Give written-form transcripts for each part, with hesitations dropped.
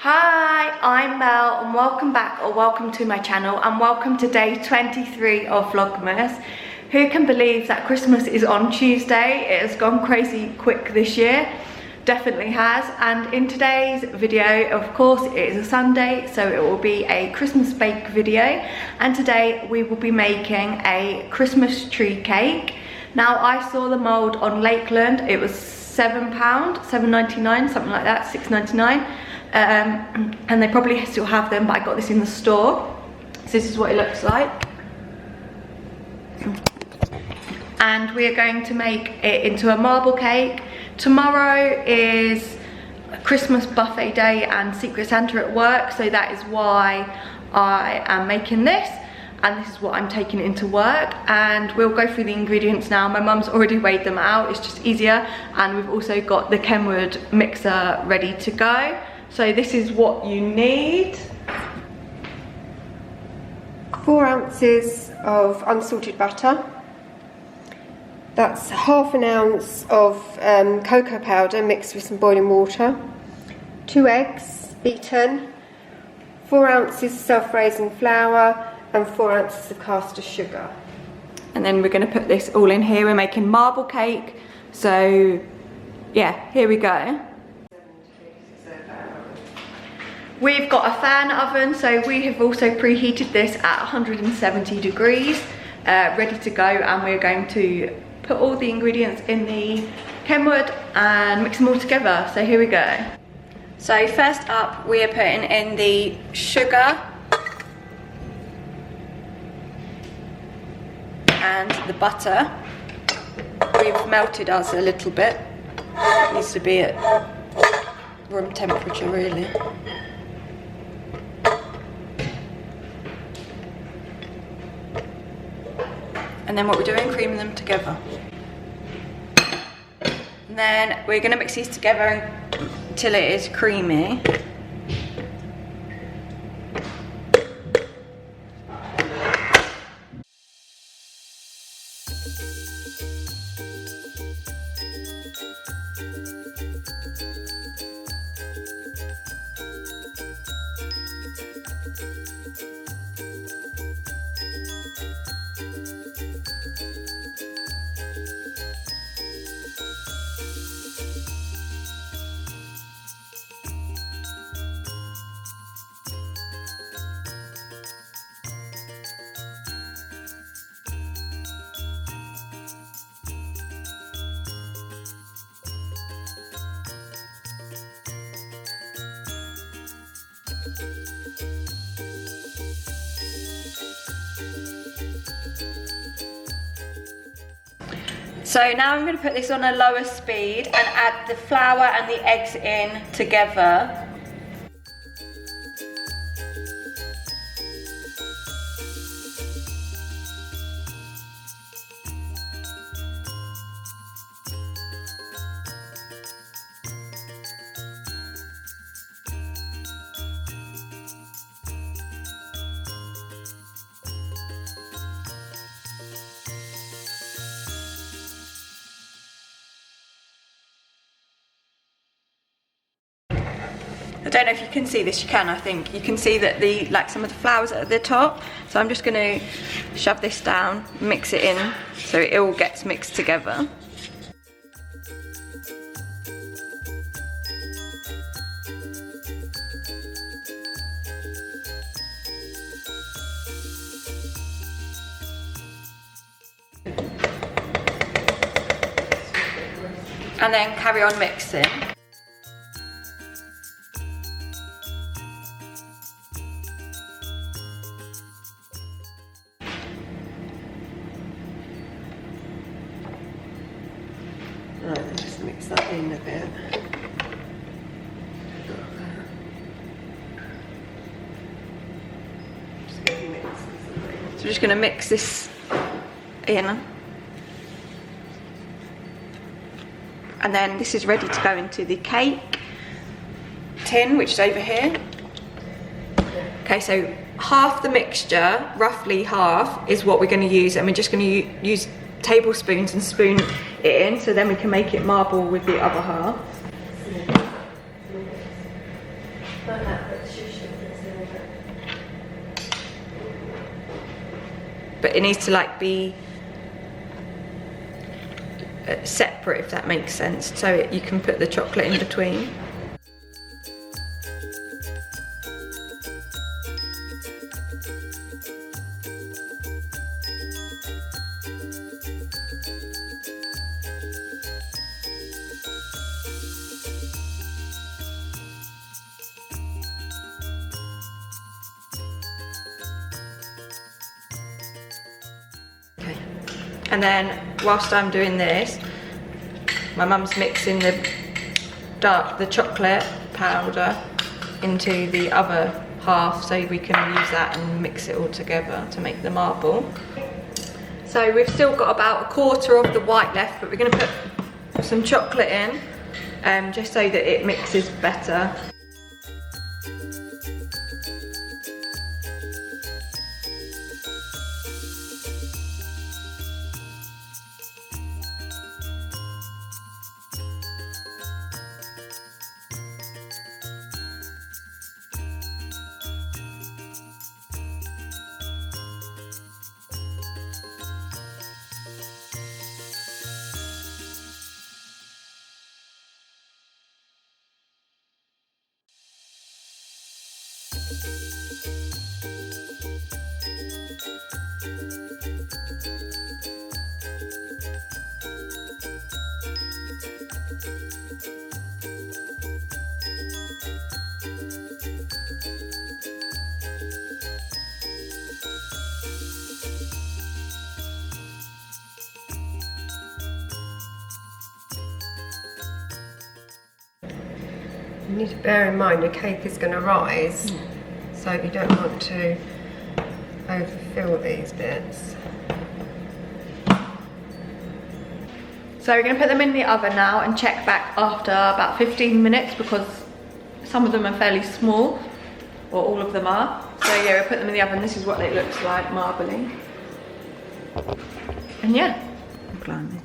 Hi, I'm Mel and welcome back or welcome to my channel and welcome to day 23 of Vlogmas. Who can believe that Christmas is on Tuesday? It has gone crazy quick this year, definitely has. And in today's video, of course, it is a Sunday, so it will be a Christmas bake video. And today we will be making a Christmas tree cake. Now I saw the mould on Lakeland, it was £7, £7.99, something like that, £6.99. And they probably still have them, but I got this in the store. So this is what it looks like. And we are going to make it into a marble cake. Tomorrow is Christmas buffet day and Secret Santa at work, so that is why I am making this. And this is what I'm taking into work, and we'll go through the ingredients now. My mum's already weighed them out, it's just easier. And we've also got the Kenwood mixer ready to go. So this is what you need. 4 ounces of unsalted butter. That's ½ an ounce of cocoa powder mixed with some boiling water. 2 eggs beaten. 4 ounces self-raising flour and 4 ounces of caster sugar. And then we're going to put this all in here. We're making marble cake. So yeah, here we go. We've got a fan oven, so we have also preheated this at 170 degrees, ready to go, and we're going to put all the ingredients in the Kenwood and mix them all together. So here we go. So first up, we are putting in the sugar and the butter. We've melted ours a little bit. It needs to be at room temperature, really. And then what we're doing, creaming them together. And then we're going to mix these together until it is creamy. So now I'm going to put this on a lower speed and add the flour and the eggs in together. I don't know if you can see this, you can, I think. You can see that some of the flowers are at the top. So I'm just going to shove this down, mix it in so it all gets mixed together. And then carry on mixing. Right, just mix that in a bit. So we're just going to mix this in. And then this is ready to go into the cake tin, which is over here. Okay, so half the mixture, roughly half, is what we're going to use, and we're just going to use tablespoons and spoon it in, so then we can make it marble with the other half. But it needs to like be separate, if that makes sense, so you can put the chocolate in between. Okay, and then whilst I'm doing this, my mum's mixing the chocolate powder into the other half so we can use that and mix it all together to make the marble. So we've still got about a quarter of the white left, but we're going to put some chocolate in just so that it mixes better. You need to bear in mind your cake is going to rise, so you don't want to overfill these bits. So we're going to put them in the oven now and check back after about 15 minutes because some of them are fairly small, or all of them are. So yeah, we'll put them in the oven. This is what it looks like, marbling. And yeah, I'm climbing.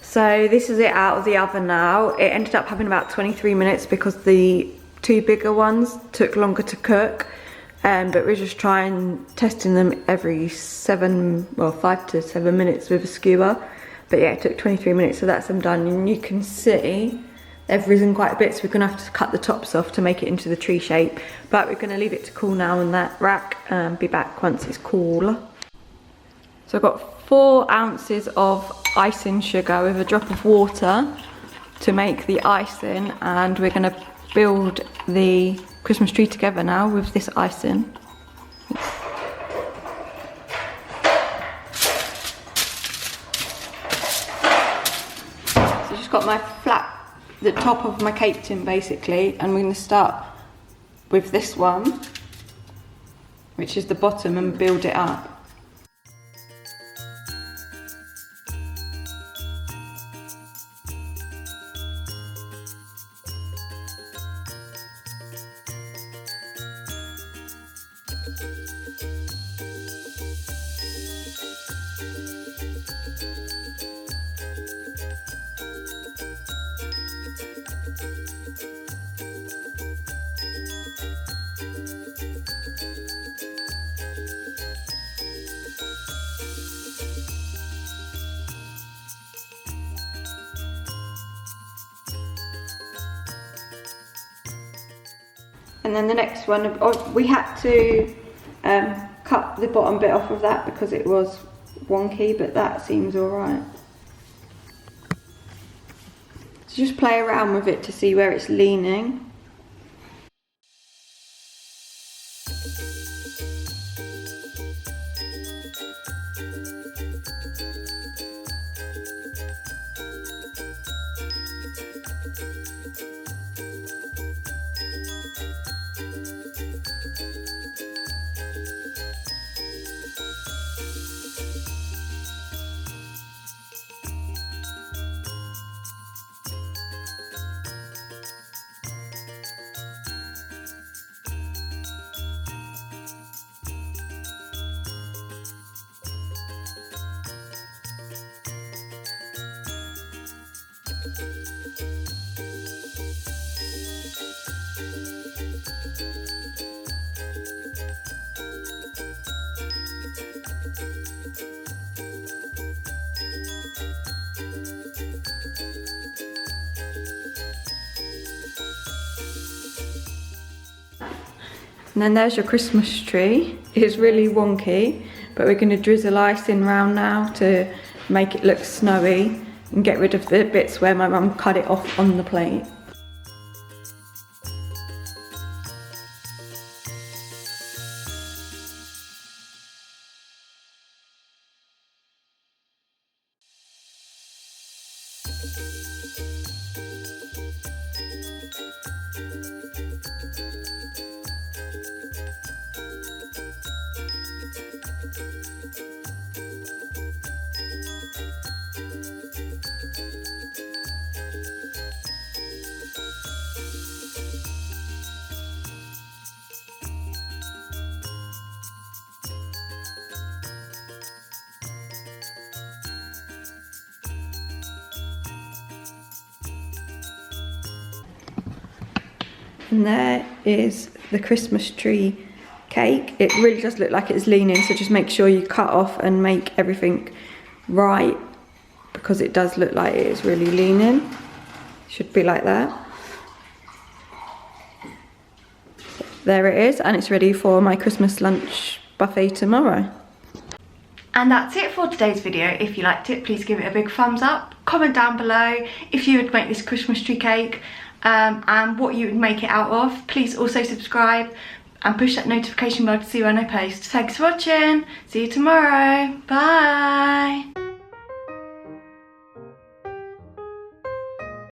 So this is it out of the oven now. It ended up having about 23 minutes because the two bigger ones took longer to cook. But we're just testing them every 5 to 7 minutes with a skewer. But yeah, it took 23 minutes, so that's them done. And you can see they've risen quite a bit, so we're gonna have to cut the tops off to make it into the tree shape. But we're gonna leave it to cool now in that rack and be back once it's cool. So I've got 4 ounces of icing sugar with a drop of water to make the icing, and we're going to build the Christmas tree together now with this icing. So I've just got the top of my cake tin basically, and we're going to start with this one, which is the bottom, and build it up. And then the next one, we had to cut the bottom bit off of that because it was wonky, but that seems alright. So just play around with it to see where it's leaning. And then there's your Christmas tree. It's really wonky, but we're going to drizzle icing round now to make it look snowy and get rid of the bits where my mum cut it off on the plate. And there is the Christmas tree cake. It really does look like it's leaning, so just make sure you cut off and make everything right, because it does look like it is really leaning. Should be like that. There it is, and it's ready for my Christmas lunch buffet tomorrow. And that's it for today's video. If you liked it, please give it a big thumbs up. Comment down below if you would make this Christmas tree cake and what you would make it out of. Please also subscribe and push that notification bell to see when I post. Thanks for watching. See you tomorrow. Bye.